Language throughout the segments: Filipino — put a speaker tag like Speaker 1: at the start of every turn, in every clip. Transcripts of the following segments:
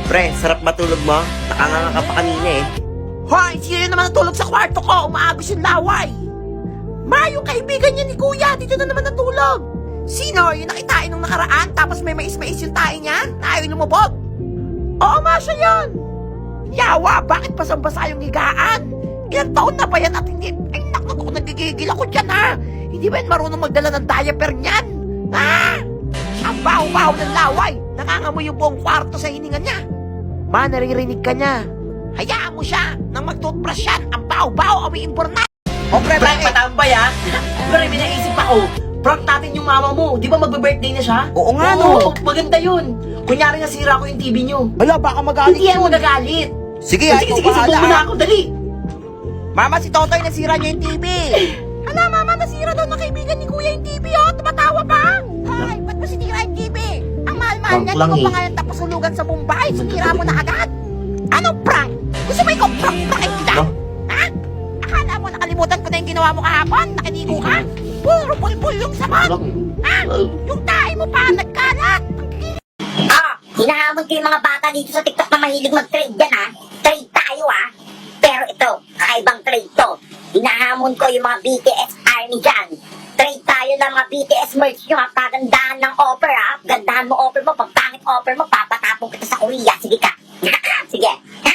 Speaker 1: Pre, sarap matulog mo. Nakanganga ka pa kanina eh.
Speaker 2: Hoy, sino naman natulog sa kwarto ko? Umaagos yung laway. Ma, yung kaibigan niya ni Kuya, dito na naman natulog. Sino? Yung nakitain nung nakaraan, tapos may mais-mais yung tae niya, na ayaw lumubog? Oo, ma, siya yun. Yawa, bakit basang-basa yung higaan? Ilang taon na ba yan at hindi... Ay, naku, nagigigil ako dyan, ha? Hindi ba yan marunong magdala ng diaper niyan? Ha? Ang baho-baho ng laway. Nangangamoy yung buong kwarto sa hininga niya. Ma, naririnig ka niya. Hayaan mo siya nang mag-toothbrush yan. Ang baho-baho, awiin na. O, pre,
Speaker 1: Pre, patambay ha? Pre, may naisip ako. Prank natin yung mama mo. Di ba magbe-birthday na siya?
Speaker 2: Oo nga, no?
Speaker 1: Oo, maganda yun. Kunyari nasira ko yung TV nyo.
Speaker 2: Hala, baka magalit
Speaker 1: Hindi yan magagalit.
Speaker 2: Sige,
Speaker 1: Sige, subukan na ako. Dali.
Speaker 2: Mama, si Totoy nasira niya yung TV. Hala, mama, nasira daw na kaibigan ni Kuya yung TV, oh. Tumatawa pa. Ay, ba't mo sinira yung TV? Ang mahal-mahal niya,
Speaker 1: Prank lang
Speaker 2: hindi ko pa
Speaker 1: eh.
Speaker 2: nga tapos hulugan sa Mumbai. Sinira mo na agad. Anong prank? Gusto mo ikaw prank kita?
Speaker 1: No?
Speaker 2: Ha? Akala mo nakalimutan ko na yung ginawa mo kahapon? Nakinigo ka? Puro bulbul yung sabat. Ha? Yung tae mo pa, nagkalat.
Speaker 3: Hinahamon ko yung mga bata dito sa TikTok na mahilig mag-trade yan, ha? Trade tayo, ha? Pero ito, kakaibang trade to. Hinahamon ko yung mga BTS army dyan. Trade tayo ng mga BTS merch nyo, ha? Pagandahan ng offer, ha? Gandahan mo offer mo. Pag pangit offer mo, papatapong kita sa Korea. Sige ka. Sige. Ha?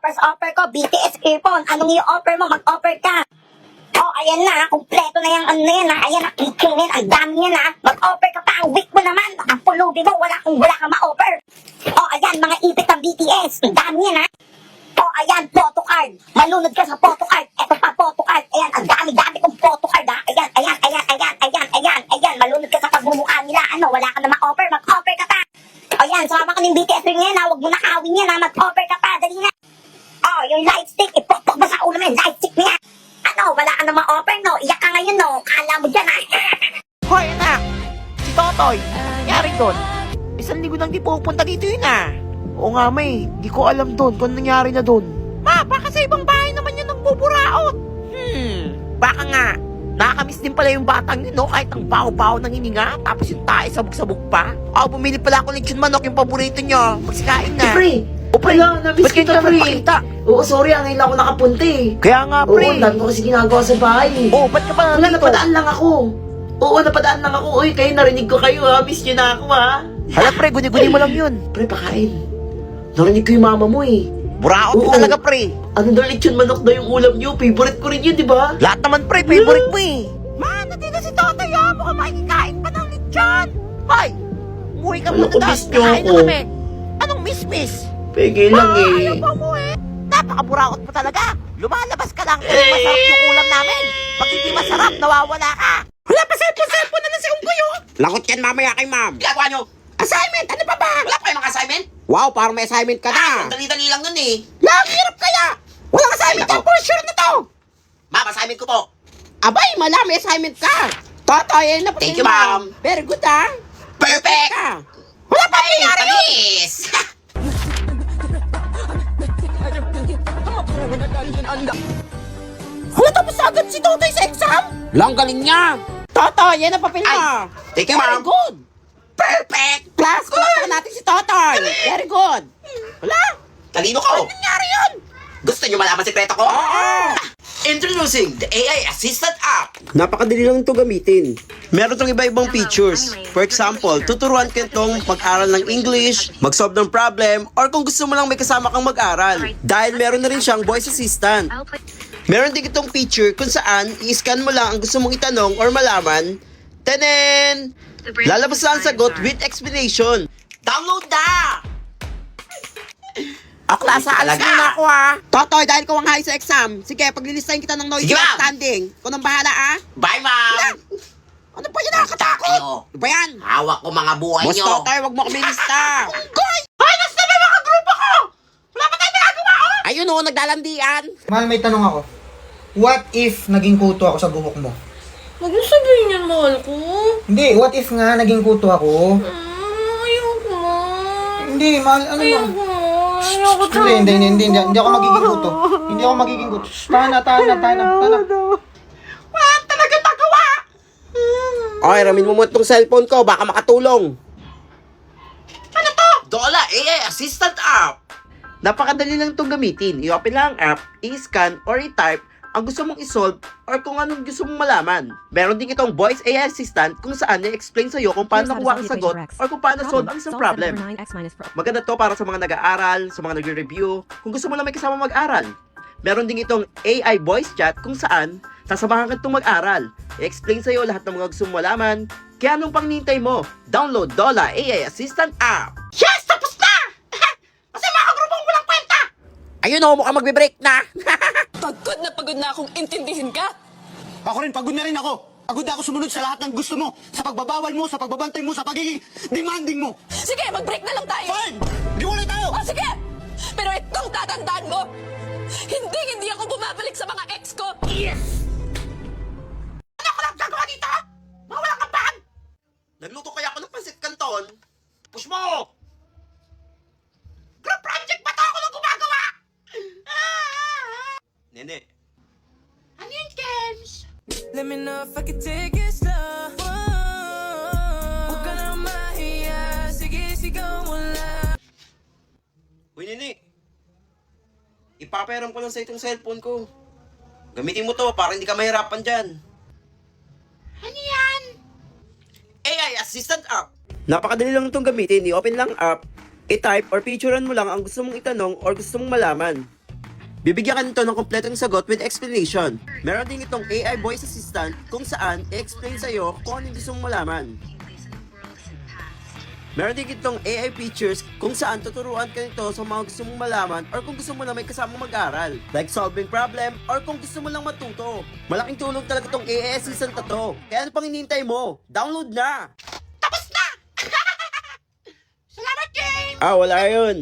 Speaker 3: First offer ko, BTS earphone. Anong yung offer mo? Mag-offer ka. Oh, ayan na, kumpleto na yung ano na yan, ha? Ayan na, keychain na yan, ang dami yan, ha? Mag-offer ka pa, ang weak mo naman, ang pulubi mo, wala kang ma-offer. Oh, ayan, mga ipit ng BTS, ang dami yan, ha? Oh, ayan, photo card, malunod ka sa photo card, eto pa photo card, ayan, ang dami-dami kong photo card, ha? Ayan, malunod ka sa pagmumukha nila, ano, wala ka na ma-offer, mag-offer ka pa. Oh, ayan, sama ka ng BTS ring yan, ha? Huwag mo na kawin yan, ha? Mag-offer ka pa, dali na. Oh, yung light stick, ipokpok mo sa ulo mo yan, light stick niya. Ano, wala ka namang offer, no? Iyak ka ngayon, no? Kala mo dyan, ha?
Speaker 2: Hoy, anak! Si Totoy! Nangyari doon? Isang linggo nang di pupunta dito yun, Oo nga, may. Di ko alam doon kung nangyari na doon. Ma, baka sa ibang bahay naman yun nagbuburaot. Baka nga. Nakakamiss din pala yung batang yun, no? Kahit ang baho-baho ng hininga, tapos yung tae sabog-sabog pa. Bumili pala ako lechon manok, yung paborito niya. Magsikain na.
Speaker 1: Pre,
Speaker 2: pre,
Speaker 1: wala, namiss
Speaker 2: ba't
Speaker 1: kita,
Speaker 2: ka
Speaker 1: pre.
Speaker 2: nagpakita?
Speaker 1: Oo, sorry, ang ngayon ako nakapunta eh.
Speaker 2: Kaya nga,
Speaker 1: Oo,
Speaker 2: pre.
Speaker 1: ang dami ko kasi ginagawa sa bahay eh.
Speaker 2: Ba't ka pa
Speaker 1: Wala,
Speaker 2: nandito?
Speaker 1: napadaan lang ako. Oo, napadaan lang ako. Uy, kayo, narinig ko kayo ha. Miss nyo na ako ha.
Speaker 2: Hala, pre, guni-guni mo lang yun.
Speaker 1: Pre, pakain. Narinig ko yung mama mo eh.
Speaker 2: Buraot
Speaker 1: Oo.
Speaker 2: ka talaga, pre.
Speaker 1: Ano daw lechon manok daw yung ulam nyo? Favorite ko rin yun, di ba?
Speaker 2: Lahat naman, pre, favorite mo eh. Ma, nandito si Totoy, Mukhang makikikain pa ng lechon. Hoy, umuwi ka
Speaker 1: Ano
Speaker 2: muna
Speaker 1: ko,
Speaker 2: doon.
Speaker 1: miss nyo
Speaker 2: Kakain na
Speaker 1: ako?
Speaker 2: kami. Anong miss-miss?
Speaker 1: Pege lang eh.
Speaker 2: Ayaw pa umuwi. Napakaburaot mo talaga. Lumalabas ka lang kung masarap yung ulam namin. Pag hindi masarap, nawawala ka. Wala pa cellphone na si Unggoy, oh.
Speaker 4: Lagot yan mamaya kay ma'am.
Speaker 1: Ginagawa nyo?
Speaker 2: Assignment, ano pa ba?
Speaker 1: Wala pa kayong mga assignment?
Speaker 4: Wow, parang may assignment ka na.
Speaker 1: Dali-dali lang nun eh.
Speaker 2: Lang, hirap kaya. Walang assignment yan, for sure na to.
Speaker 1: Ma'am, assignment ko po.
Speaker 4: Abay, mala, may assignment ka. Totoy, na
Speaker 1: Thank you, ma'am.
Speaker 4: Very good, ha?
Speaker 1: Perfect!
Speaker 4: Ka.
Speaker 2: Wala pa nangyari yun.
Speaker 1: Tamis!
Speaker 2: Wala tapos agad si Totoy sa exam.
Speaker 4: Lang galing niya. Totoy, yan ang papel mo.
Speaker 1: Ay, thank you,
Speaker 4: Very
Speaker 1: ma'am.
Speaker 4: good.
Speaker 1: Perfect!
Speaker 4: Class, palakpakan natin si Totoy. Very good.
Speaker 2: Wala.
Speaker 1: Talino ko.
Speaker 2: Nangyari yun.
Speaker 1: Gusto nyo malaman sikreto ko? Introducing the AI Assistant app.
Speaker 4: Napakadali lang ito gamitin. Meron tong iba-ibang features. For example, tuturuan ka itong mag-aral ng English, mag-solve ng problem, or kung gusto mo lang may kasama kang mag-aral. Dahil meron na rin siyang voice assistant. Meron din itong feature kung saan i-scan mo lang ang gusto mong itanong or malaman. Tenen! Lalabas lang ang sagot with explanation.
Speaker 1: Download na!
Speaker 2: Klasa, alis
Speaker 1: Talaga?
Speaker 2: muna ako, ha.
Speaker 4: Totoy, dahil ko ang high sa exam, sige, paglilistahin kita ng noise
Speaker 1: Sige, ma'am.
Speaker 4: outstanding. Kung nang bahala,
Speaker 1: Bye, ma'am!
Speaker 4: Ano pa yun nakakatakot?
Speaker 1: Kayo.
Speaker 4: Ano ba yan?
Speaker 1: Hawak ko mga buhay
Speaker 4: Boss
Speaker 1: nyo.
Speaker 4: Totoy, wag mo kami lista.
Speaker 2: Ay, nasa na mga grupo ko. Wala pa tayo nagagawa, oh.
Speaker 4: Ayun o, naglalandian.
Speaker 5: Mahal, may tanong ako. What if naging kuto ako sa buhok mo?
Speaker 6: Huwag mo sabihin yan, mahal ko.
Speaker 5: Hindi, what if nga naging kuto ako?
Speaker 6: Ayoko mo.
Speaker 5: Hindi, mahal, ano lang?
Speaker 6: Ayoko mo. Ayoko
Speaker 5: Hindi ako magiging kuto. Hindi ako magiging kuto. Shh, tahan na.
Speaker 2: Wala talaga magawa.
Speaker 4: Okay, ramin mo mo itong cellphone ko, baka makatulong.
Speaker 1: Dola, AI
Speaker 4: AI Assistant App. Napakadali lang itong gamitin. I-open lang ang app, i-scan or i-type ang gusto mong isolve or kung anong gusto mong malaman. Meron din itong voice AI assistant kung saan i-explain sa'yo kung paano nakuha ang sagot or kung paano solve ang isang problem. Maganda to para sa mga nag-aaral, sa mga nagre-review, kung gusto mo lang may kasama mag-aral. Meron din itong AI voice chat kung saan sasamahan ka itong mag-aral. I-explain sa'yo lahat ng mga gusto mong malaman. Kaya anong pang nintay mo? Download Dola AI Assistant App.
Speaker 2: Yes! Tapos na! Kasi mga kagrupong walang kwenta! Ayun o, mukhang magbe-break na!
Speaker 7: Pagod na akong intindihin ka.
Speaker 8: Ako rin, pagod na rin ako. Pagod na ako sumunod sa lahat ng gusto mo. Sa pagbabawal mo, sa pagbabantay mo, sa pagiging demanding mo.
Speaker 7: Sige, mag-break na lang tayo.
Speaker 8: Fine! Di ulit tayo!
Speaker 7: Sige! Pero itong tatandaan mo, hindi ako bumabalik sa mga ex ko.
Speaker 2: Ano ko lang gagawa dito? Mga walang kapahan!
Speaker 4: Nagluto kaya ako ng pansit canton? Push mo!
Speaker 2: Group project ba to? Ako lang gumagawa!
Speaker 4: Nene.
Speaker 2: Ano yun, Kems?
Speaker 9: Let me know if I can take it slow. Huwag ka na mahiya. Sige, sigaw mo lang.
Speaker 4: Uy, Nene. Ipapayaram ko lang sa itong cellphone ko. Gamitin mo to para hindi ka mahirapan dyan.
Speaker 2: Ano yan?
Speaker 4: AI Assistant App. Napakadali lang itong gamitin. I-open lang app, i-type or picturean mo lang ang gusto mong itanong or gusto mong malaman. Bibigyan ka nito ng kompletong sagot with explanation. Meron din itong AI voice assistant kung saan i-explain sa'yo kung ano yung gusto mong malaman. Meron din itong AI features kung saan tuturuan ka nito sa mga gusto mong malaman or kung gusto mo lang may kasama mag-aral. Like solving problem or kung gusto mo lang matuto. Malaking tulong talaga itong AI assistant na to. Kaya ano pang hinihintay mo? Download na!
Speaker 2: Tapos na! Salamat, James!
Speaker 4: Wala yun.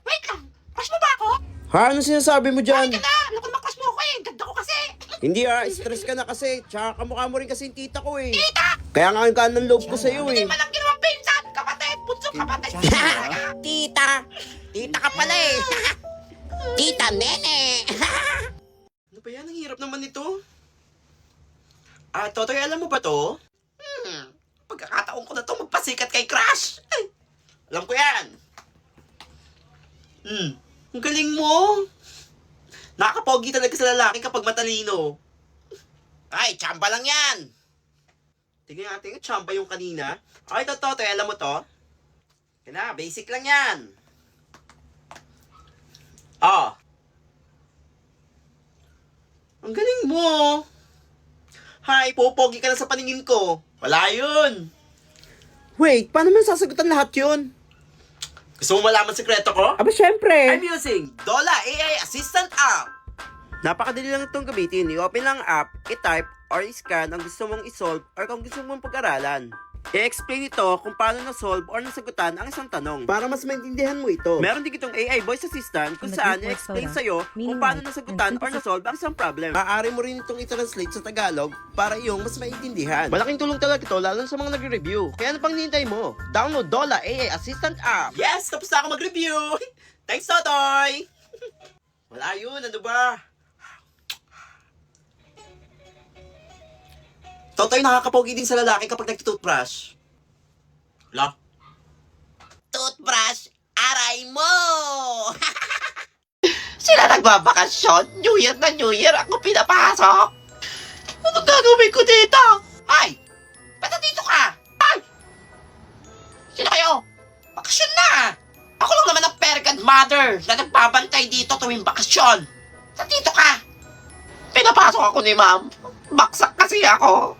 Speaker 2: Wait lang! Crush mo ba ako?
Speaker 4: Ha? Ano sinasabi mo dyan?
Speaker 2: Hindi ka na! Alam ko naman crush mo ako eh! Ganda ko kasi!
Speaker 4: Hindi stress ka na kasi. Tsaka kamukha mo rin kasi yung tita ko eh.
Speaker 2: Tita!
Speaker 4: Kaya nga yung kanan loob ko sa'yo
Speaker 2: Hindi
Speaker 4: eh.
Speaker 2: man lang ginawang pinsan! Kapatid! Punsong kapatid! Tita! Tita ka pala eh! Tita Nene!
Speaker 4: Ano ba yan? Ang hirap naman nito. Totoy, alam mo ba to?
Speaker 2: Pagkakataon ko na to magpasikat kay Crush! Ay,
Speaker 4: Alam ko yan. Ang galing mo. Nakakapogi talaga sa lalaki kapag matalino.
Speaker 2: ay, tsamba lang yan!
Speaker 4: Tingnan natin yung tsamba yung kanina. Okay, Totoy, alam mo to? Yan na, basic lang yan. Ang galing mo. Hay, popogi ka na sa paningin ko. Wala yun. Wait, paano man sasagutan lahat yun? Gusto mo malaman sekreto ko?
Speaker 2: Aba, syempre!
Speaker 4: I'm using Dola AI Assistant App. Napakadali lang itong gamitin. I-open lang ang app, i-type, or i-scan ang gusto mong i-solve or kung gusto mong pag-aralan. I-explain ito kung paano na-solve or nasagutan ang isang tanong para mas maintindihan mo ito. Meron din itong AI voice assistant kung saan i-explain sa'yo kung paano nasagutan or na-solve ang isang problem. Maaari mo rin itong i-translate sa Tagalog para iyong mas maintindihan. Malaking tulong talaga ito lalo sa mga nagre-review. Kaya ano pang hinihintay mo? Download Dola AI Assistant App. Yes! Tapos na ako mag-review! Thanks, Totoy! Wala yun, ano ba? Totoy, nakakapogi din sa lalaki kapag nag-toothbrush. Wala.
Speaker 2: Toothbrush, aray mo! Sila nagbabakasyon, New Year na New Year, ako pinapasok! Ano gagawin ko dito? Ay! Ba't dito ka? Ay! Sino kayo? Bakasyon na! Ako lang naman ang fairy godmother na nagbabantay dito tuwing bakasyon. Dito ka! Pinapasok ako ni ma'am. Baksak kasi ako.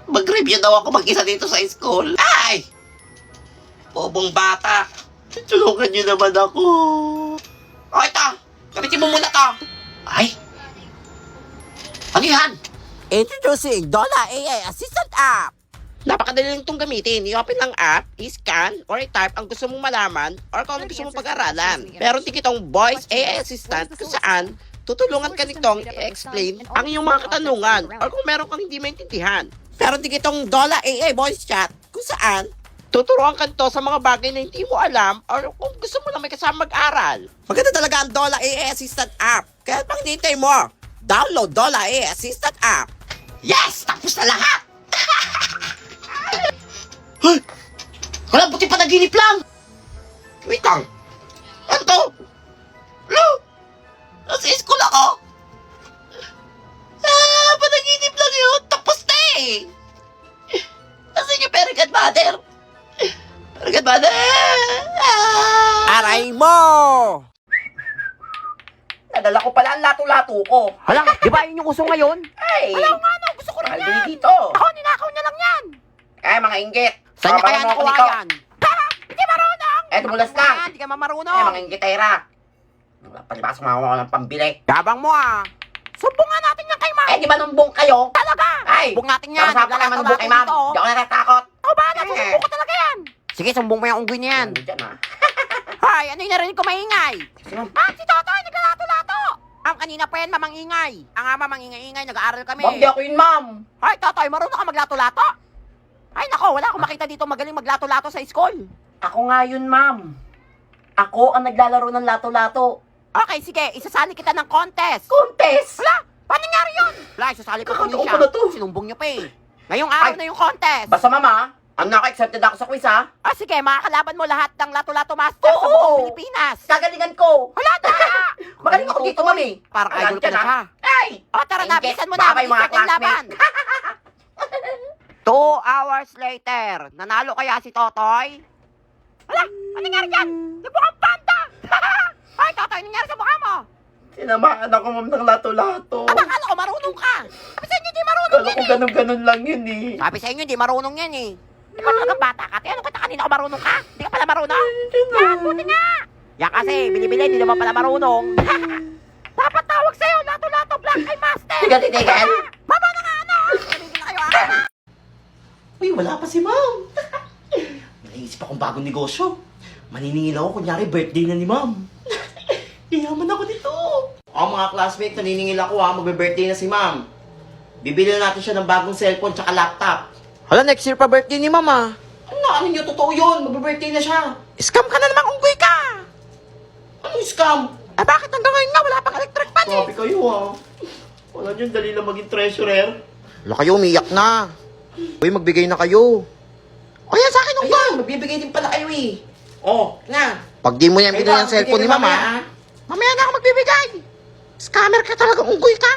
Speaker 2: Mag-review daw ako mag-isa dito sa school. Ay! Bobong bata. Tulungan niyo naman ako. O ito, gamitin mo muna to. Ay! Ano yan?
Speaker 1: Introducing Dola AI Assistant App.
Speaker 2: Napakadali lang itong gamitin. I-open lang app, i-scan, or i-type ang gusto mong malaman or kung ano gusto mong pag-aralan. Meron din itong voice AI assistant kung saan tutulungan ka nitong i-explain ang iyong mga katanungan or kung meron kang hindi maintindihan. Meron din itong Dola AI voice chat kung saan tuturuan ka nito sa mga bagay na hindi mo alam or kung gusto mo lang may kasama mag-aral. Maganda talaga ang Dola AI Assistant app. Kaya pang hinihintay mo, download Dola AI Assistant app. Yes! Tapos na lahat! Wala, buti pa naginip lang! Wait lang. Ano to? Ano? Nasa school ako? Panaginip lang yun. Tapos na eh. Nasaan yung Very Godmother? Very Godmother!
Speaker 1: Aray mo! Nadala ko pala ang lato-lato ko.
Speaker 2: Hala, di ba yun yung uso ngayon?
Speaker 1: Ay!
Speaker 2: Hala nga no, gusto ko rin
Speaker 1: Mahal
Speaker 2: yan.
Speaker 1: din dito.
Speaker 2: Ako, ninakaw niya lang yan.
Speaker 1: Ay, mga inggit.
Speaker 2: Saan niya kaya
Speaker 1: Babaran mo ako
Speaker 2: nakuha
Speaker 1: nito.
Speaker 2: yan? Hindi marunong.
Speaker 1: Eh, tumulas ka.
Speaker 2: Hindi ka
Speaker 1: Ay,
Speaker 2: mamarunong.
Speaker 1: mga inggitera. Palibas mo ako ng pambili.
Speaker 2: Yabang mo ah. Sumbong nga natin yan kay ma'am.
Speaker 1: Eh, di ba numbong kayo?
Speaker 2: Talaga.
Speaker 1: Ay!
Speaker 2: Sumbong natin yan.
Speaker 1: Sama-sama naman numbong kay ma'am.
Speaker 2: Dito.
Speaker 1: Di ako natatakot.
Speaker 2: Ikaw ba?
Speaker 1: Eh.
Speaker 2: Sumbong ko talaga yan. Sige, sumbong mo yung unggoy na yan.
Speaker 1: Ano dyan, ha?
Speaker 2: Hay, ano yung narinig ko maingay?
Speaker 1: Si ma'am.
Speaker 2: Ah, si Totoy, naglalato-lato. Ang kanina pa yan, mamang-ingay. Ang ama, mamang-ingay-ingay, nag-aaral kami.
Speaker 1: Ma'am, di ako yun, ma'am.
Speaker 2: Hay, Totoy, marunong ka maglato-lato? Ay, nako, wala akong makita dito magaling maglato-lato sa school.
Speaker 1: Ako nga yun, ma'am. Ako ang naglalaro ng lato-lato.
Speaker 2: Okay, sige, isasali kita ng contest.
Speaker 1: Contest!
Speaker 2: Wala, paano nangyari yun? Wala, isasali ko kung
Speaker 1: Kakataon
Speaker 2: siya.
Speaker 1: ko na to.
Speaker 2: Sinumbong niyo pa eh. Ngayong araw
Speaker 1: Ay.
Speaker 2: na yung contest.
Speaker 1: Basta, mama, ang naka-accepted ako sa quiz, ha?
Speaker 2: Ah, sige, makakalaban mo lahat ng lato-lato master sa
Speaker 1: Oo.
Speaker 2: buong Pilipinas.
Speaker 1: Kagalingan ko.
Speaker 2: Wala na!
Speaker 1: Magaling ako dito, mami.
Speaker 2: Parang idol ko na siya.
Speaker 1: Ay!
Speaker 2: O, tara na,
Speaker 1: Inggit,
Speaker 2: bilisan mo na.
Speaker 1: baka yung mga
Speaker 2: Mag-start yung laban.
Speaker 1: classmate.
Speaker 2: 2 hours later, nanalo kaya si Totoy? Wala, ano nangyari dyan? Nagmukhang panda! Ay, Totoy, ano nangyari sa mukha mo?
Speaker 1: Tinamaan ako, ma'am, ng lato-lato.
Speaker 2: Aba, kala ko marunong ka. Sabi sa inyo, di marunong
Speaker 1: Kala
Speaker 2: yan
Speaker 1: ko
Speaker 2: eh.
Speaker 1: ganun-ganun lang yun, eh.
Speaker 2: Sabi sa inyo, di marunong yan eh. Di ba talagang bata ka? Ano kita kanina ko marunong ka? Di ka pala marunong? Yan, buti nga. Yan kasi, binibili, di naman pala marunong. Dapat tawag sa'yo, lato-lato, black eye master.
Speaker 1: Tiga, titigan.
Speaker 2: Baba na nga, ano? Sabihin na kayo, ah.
Speaker 1: Uy, wala pa si ma'am. Naisip akong bagong negosyo. Maniningil ako, kunyari birthday na ni ma'am. Yayaman ako nito. Mga classmate, naniningil ako ha, magbe-birthday na si ma'am. Bibili na natin siya ng bagong cellphone tsaka laptop.
Speaker 2: Hala, next year pa birthday ni mama.
Speaker 1: Ano niyo, totoo yun, magbe-birthday na siya.
Speaker 2: Scam ka na naman, unggoy ka.
Speaker 1: Anong scam?
Speaker 2: Eh, bakit hanggang ngayon nga wala pang electric pan eh?
Speaker 1: Grabe kayo ha. Wala niyo, dali lang maging treasurer.
Speaker 2: Wala kayo, umiyak na. Uy, magbigay na kayo. O yan, sa akin, unggoy.
Speaker 1: Ayan, magbibigay din pala kayo eh. Oh, na.
Speaker 2: Pag di mo yan
Speaker 1: Ay,
Speaker 2: binili
Speaker 1: ba,
Speaker 2: ng cellphone ni
Speaker 1: bigay ka
Speaker 2: mama,
Speaker 1: mamaya, ah.
Speaker 2: mamaya na ako magbibigay. Scammer ka talaga, unggoy ka.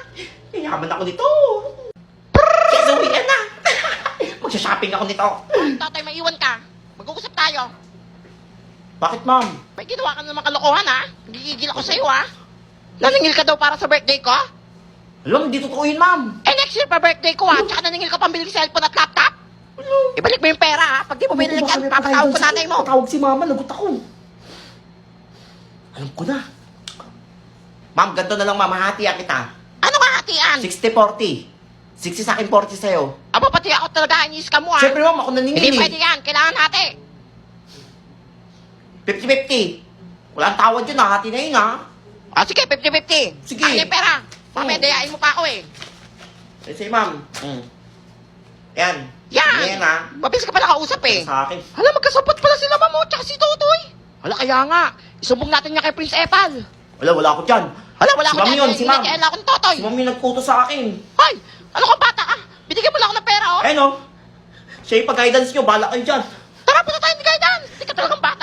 Speaker 1: Yayaman ako nito. Kesa uwian na. Magsha-shopping ako nito.
Speaker 2: Tatay, maiwan ka. Mag-uusap tayo.
Speaker 1: Bakit, ma'am?
Speaker 2: May ginawa ka naman kalokohan, ha? Nagigigil ako sa'yo, ha? Naningil ka daw para sa birthday ko?
Speaker 1: Alam, hindi totoo yun, ma'am.
Speaker 2: Eh, next year pa birthday ko, ha? Tsaka naningil ka pambili ng cellphone at laptop? Ibalik mo yung pera, ha? Pag di mo binili yan, papatawag ko nanay mo.
Speaker 1: Tawag si mama, lagot ako. Alam ko na. Ma'am, ganito na lang, mama. Hatiya kita.
Speaker 2: Ano ka hatian?
Speaker 1: 60-40. 60 sa akin, 40 sa'yo.
Speaker 2: Aba, pati ako talaga, inis ka mo, ha?
Speaker 1: Siyempre, ma'am, ako naningil
Speaker 2: Hindi
Speaker 1: eh.
Speaker 2: pwede yan, kailangan hati.
Speaker 1: 50-50. Wala ang tawad yun, ha? Hati na yun, ha?
Speaker 2: O, sige, 50-50.
Speaker 1: Sige.
Speaker 2: Ano yung pera? Mamaya, dayain mo pa ako, eh.
Speaker 1: Eh, sige, ma'am. Yan.
Speaker 2: Yan!
Speaker 1: Yan, ha?
Speaker 2: Mabilis ka pala kausap, eh.
Speaker 1: Sa akin.
Speaker 2: Hala, magkasabot pala sila, mamo, tsaka si Totoy. Hala, kaya nga. Isumbong natin niya kay Prince Epal.
Speaker 1: Wala ako dyan.
Speaker 2: Hala, wala
Speaker 1: Si
Speaker 2: ko
Speaker 1: ma'am
Speaker 2: dyan.
Speaker 1: yun, si ma'am.
Speaker 2: Kailan ako ng Totoy.
Speaker 1: Si ma'am yung nagkuto sa akin.
Speaker 2: Hoy, ano kang bata ka? Binigyan mo lang ako ng pera, oh.
Speaker 1: Ayun, oh. Siya yung pag-guidance nyo, bala kayo dyan.
Speaker 2: Tara, punta tayo ni Guidance. Hindi ka talagang bata